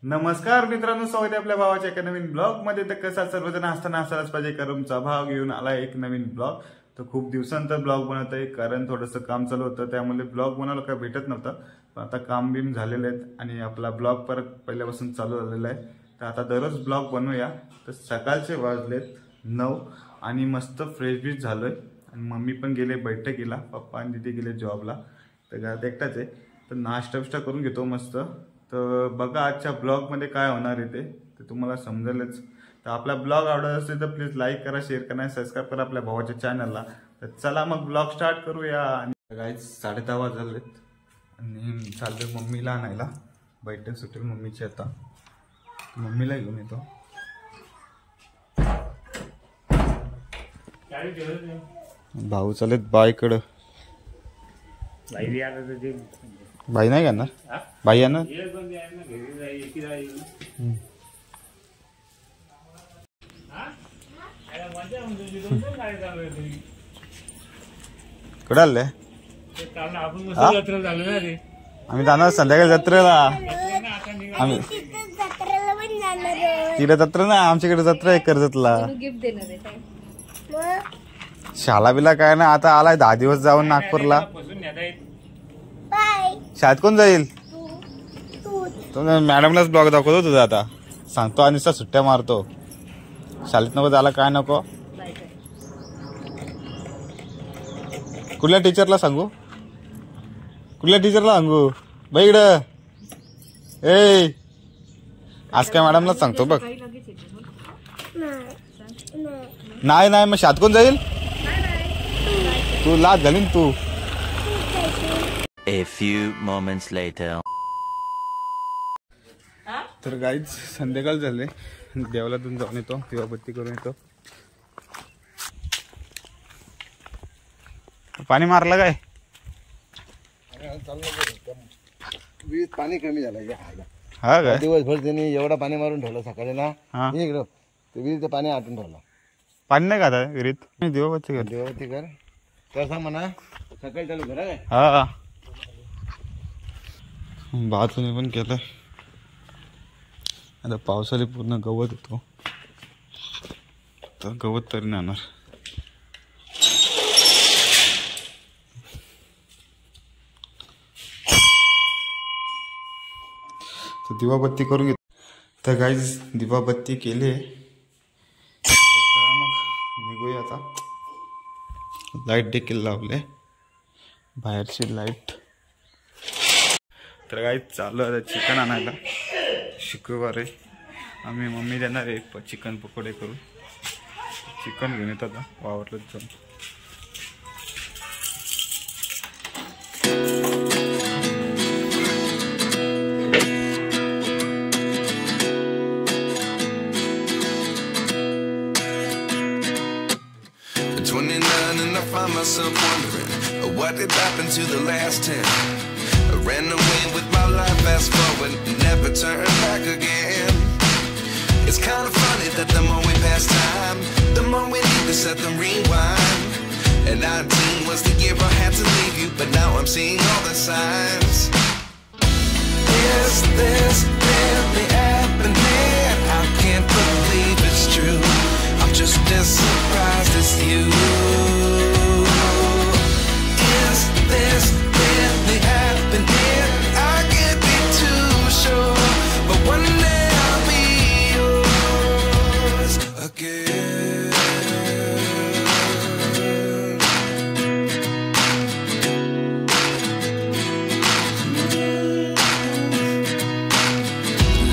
नमस्कार मित्रांनो, स्वागत आहे आपल्या भावाच्या एका नवीन ब्लॉग मध्ये। तर कसा सर्वजण असताना असाच पाहिजे करमचा भाव घेऊन आला एक नवीन ब्लॉग। तर खूप दिवसांतर ब्लॉग बनवत आहे कारण थोडंसं काम चालू होतं, त्यामुळे ब्लॉग बनवायला काय भेटत नव्हतं। पण आता काम बीम झालेले आहेत आणि आपला ब्लॉग परत पहिल्यापासून चालू झालेला आहे। तर आता दररोज ब्लॉग बनवूया। तर सकाळचे वाजलेत 9 आणि मस्त फ्रेश बीच झालोय आणि मम्मी पण गेले बैठकीला, पप्पा आणि दीदी गेले जॉबला। तर घरात एकटाच आहे, तर नाश्ता करून घेतो मस्त। तर बघा आजच्या ब्लॉग मध्ये काय होणार आहे ते तुम्हाला समजेलच। तर आपला ब्लॉग आवडत असेल तर प्लीज लाईक करा, शेअर करा, सबस्क्राईब करा आपल्या भावाच्या चॅनलला। तर चला मग ब्लॉग स्टार्ट करूया। आणि गाईज 10:30 वाजलेत आणि चाललोय मम्मीला आणायला। बैठक सुटेल मम्मीची आता, मम्मीला घेऊन येतो। भाऊ चालेत बाईकडं। बाई नाही करणार, बाई येणार। कुठे आले? आम्ही जाणार संध्याकाळी जत्रेला। आम्ही तिकडे जत्रा ना, आमच्याकडे जत्रा आहे कर्जतला। शाळा बिला काय ना, आता आलाय 10 दिवस जाऊन नागपूरला। शाळेत कोण जाईल? मॅडमलाच ब्लॉग दाखवतो तुझा, आता सांगतो आणि सुट्ट्या मारतो। शाळेत नको झाला काय नको। कुठल्या टीचरला सांगू? कुठल्या टीचरला सांगू? बाई इकडं ए, आज काय मॅडमलाच सांगतो बघ। नाही नाही, मग शाळेत कोण जाईल? तू लाज घालीन तू। A few moments later. तर गाईज संध्याकाळ झाले, देवालातून जाऊन येतो, दिवाबत्ती करून येतो। पाणी मारलं काय? पाणी कमी झालं हा काय? दिवसभर त्यांनी एवढा पाणी मारून ठेवलं सकाळी ना, इकडं विहिरीचं पाणी आटून ठेवलं। पाणी नाही का विहिरीत? दिवाबत्ती कर, दिवाबत्ती कर तर सांग म्हणा, सकाळी चालू करा काय? हा बाथरूम पण केलंय। आता पावसाळी पूर्ण गवत येतो, तर गवत तरी नाही येणार। तर दिवाबत्ती करून घेतो। तर गाईज दिवाबत्ती केली, मग निघूया आता। लाईट देखील लावले, बाहेरची लाईट। तर गाईज चालू आहे चिकन आणायला। शुक्रवार आहे, आम्ही मम्मी देणार आहे चिकन पकोडे करून। चिकन घेऊन येतात वावरलंच जाऊन। Find myself wondering what did happen to the last 10. I ran away with my life, fast forward, never turn back again. It's kind of funny that the more we pass time, the more we need to set the rewind. And 19 was the year I had to leave you, but now I'm seeing all the signs. Is this really happening? I can't believe it's true. I'm just as surprised as you. Is this really happening? I can't be too sure, but one day I'll be yours again.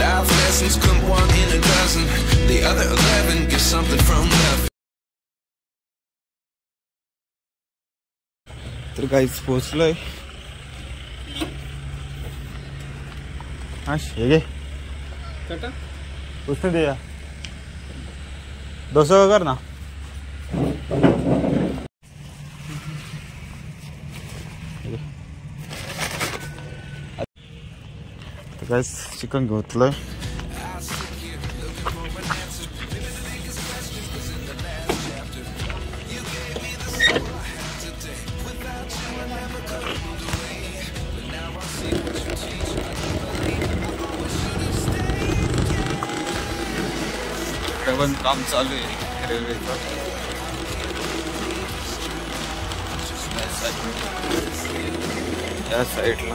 Life lessons come one in a dozen. The other 11 get something from nothing. तर काहीच पोचलोय। हा हे घे पोचते दे या, डोसा कर ना। तर काहीच चिकन घेतलंय। इकडे पण काम चालू आहे रेल्वेचं. या साईडला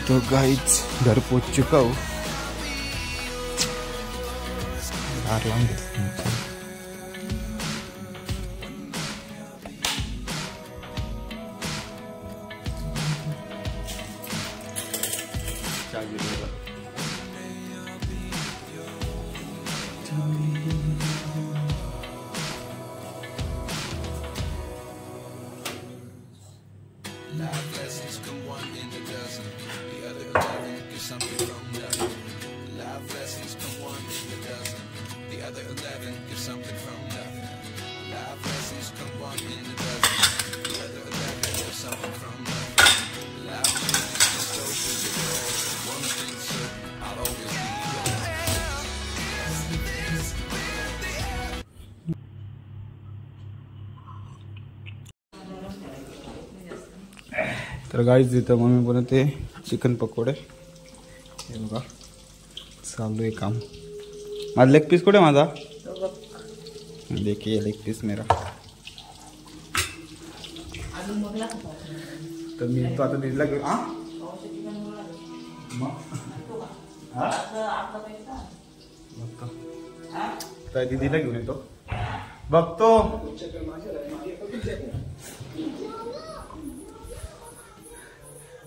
तो गाईच घर पोच चुका हूँ. Life lessons come one in a dozen. The other 11 get something from nothing. Life lessons come one in a dozen. The other 11 get something from nothing. Life lessons come one in a dozen. The other 11 get something from nothing. Life lessons can go through the door. One thing certain, I'll always be yours. तर guys इथं mummy बनवते chicken पकोडे. हे बघा चालू आहे काम. माझा लेग पीस कुठे माझा? देखिए लेग पीस मेरा. तर मी तो आता दिदीला घेऊन तर दिदीला घेऊन येतो. बघतो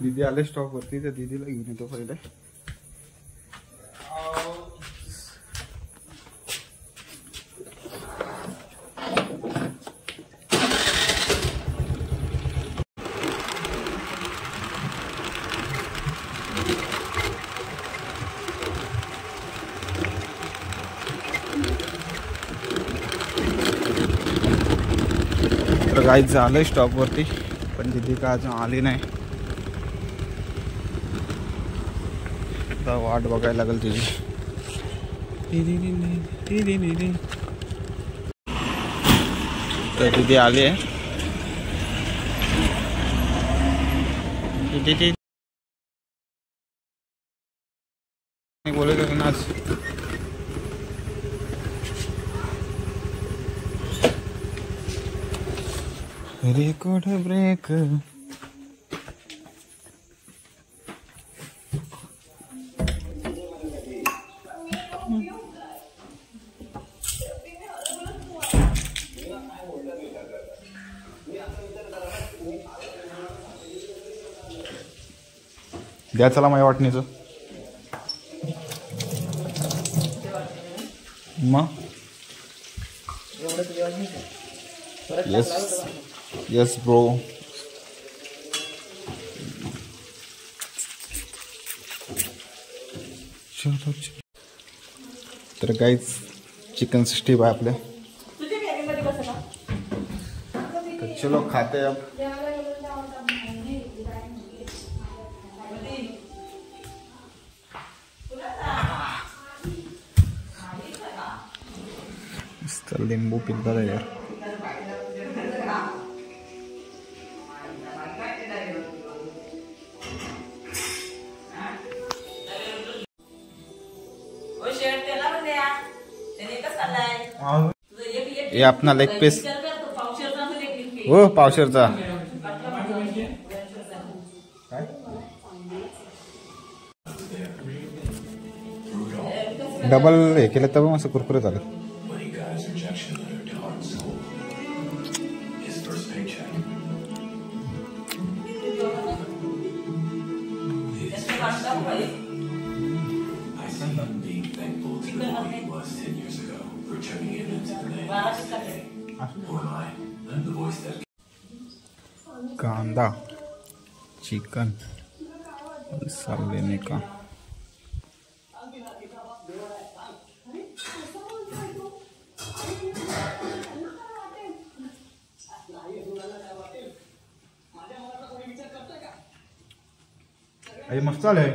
दीदी आले स्टॉप वरती, तर दीदीला घेऊन येतो पहिले. तर गाईच झालंय स्टॉप वरती, पण दीदी का अजून आली नाही. वाट बघायला लागेल तुझी. तर दीदी आली आहे. बोलत होतो ना आज. Record break. द्या चला माझ्या वाटणीचं. मग येस येस ब्रो. तर गाईज चिकन 60 आहे आपल्या. तर चलो खाते अब. लिंबू पिलता है यार. ये अपना लेग पीस हो पावशेरचा. डबल हे केलं तर मग असं कुरकुरीत झालं. कांदा चिकन सब लेने का. अरे मस्त चालू आहे.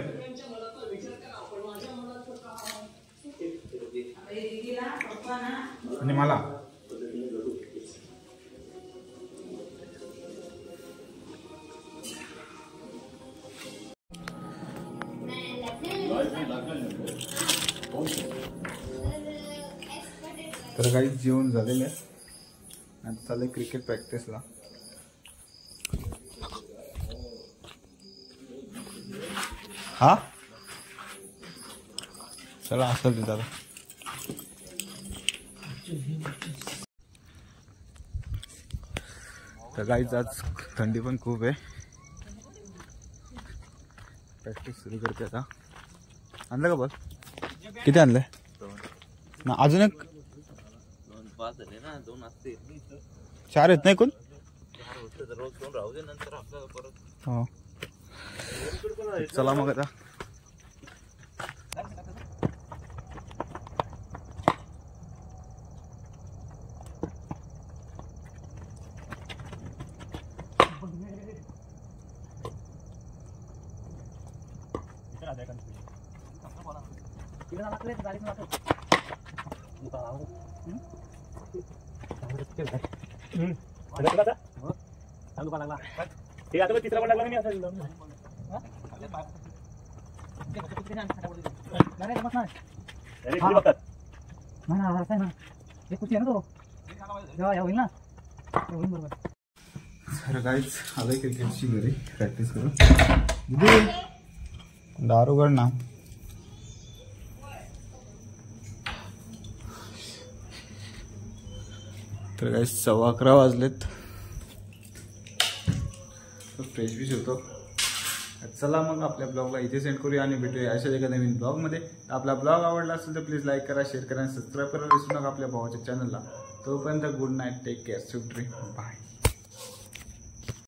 आणि मला तर काही जेवण झालेलं आहे. आता चाललंय क्रिकेट प्रॅक्टिसला. हा चला असेल तिथं. तर काहीच आज थंडी पण खूप आहे. प्रॅक्टिस सुरू करते आता. आणलं का बॉल? किती आणलंय ना? अजून एक 4 येत नाही कोण? हो चला मग आता. तर काहीच आलंय क्रिकेटची घरी प्रॅक्टिस करून. दारूगड ना. तर काही 11:15 वाजलेत. फ्रेश बीच होतो. चला मग आपल्या ब्लॉगला इथे सेंड करूया आणि भेटूया अशाच एका नवीन ब्लॉगमध्ये. आपला ब्लॉग आवडला असेल तर प्लीज लाईक करा, शेअर करा आणि सबस्क्राईब करायला विसरू नका आपल्या भावाच्या चॅनलला. तोपर्यंत good night, take care, sweet dream, bye.